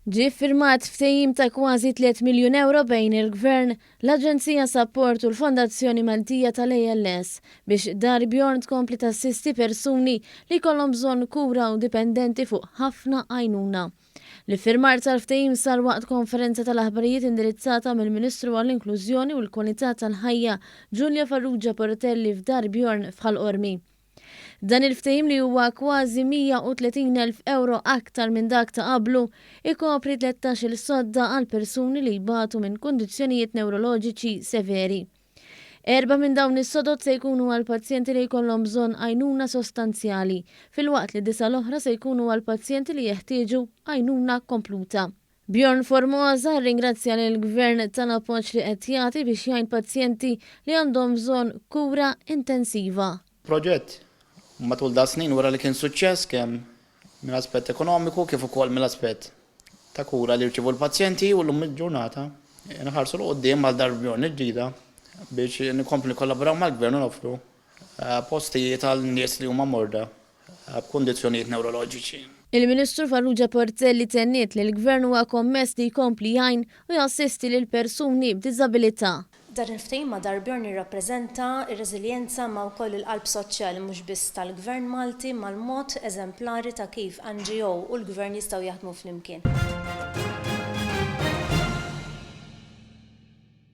Ġie iffirmat ftehim ta' kważi 3 miljun euro bejn il-Gvern, l-Aġenzija Sapport u l-Fondazzjoni Maltija tal-ALS biex Dar Bjorn tkompli tassisti persuni li jkollhom bżonn kura u dipendenti fuq ħafna għajnuna. L-iffirmar tal-ftehim sar waqt konferenza tal-aħbarijiet indirizzata mill-Ministru għall-Inklużjoni u l-Kwalità tal-Ħajja Julia Farrugia Portelli f'Dar Bjorn f'Ħal-Qormi. Dan il-ftehim li huwa kważi 130,000 euro aktar minn dak ta' qablu ikopri 13 sodda għal persuni li jbatu minn kundizzjonijiet newroloġiċi severi. 4 minn dawn is-sodod se jkunu għal pazjenti li jkollhom bżonn għajnuna sostanzjali, filwaqt li disa l-oħra se jkunu għal pazjenti li jeħtieġu għajnuna kompluta. Bjorn Formosa ringrazzja lill-Gvern tal-appoġġ li qed jagħti biex jgħin pazjenti li għandhom bżonn kura intensiva. Proġett matul da snin wara li kien suċċess kemm mill-aspett ekonomiku kif ukoll mill-aspett ta' kura li rċevu l-pazjenti u llum il-ġurnata nħarsu l qudiem għal Dar Bjorn il-ġdida biex nikomplu nikkollaboraw mal-Gvern u nofru postijiet għal nies li huma morda b'kundizzjonijiet newroloġiċi. Il-Ministru Farrugia Portelli tenniet li l-Gvern huwa kommess li jkompli jgħin u jassisti lil persuni b'diżabilità. Dan il-ftehim ma' Dar Bjorn jirrappreżenta r-reżiljenza ma' wkoll il-qalb soċjali mhux biss tal-Gvern Malti mal-mod eżemplari ta' kif NGO u l-Gvern jistgħu jaħdmu flimkien.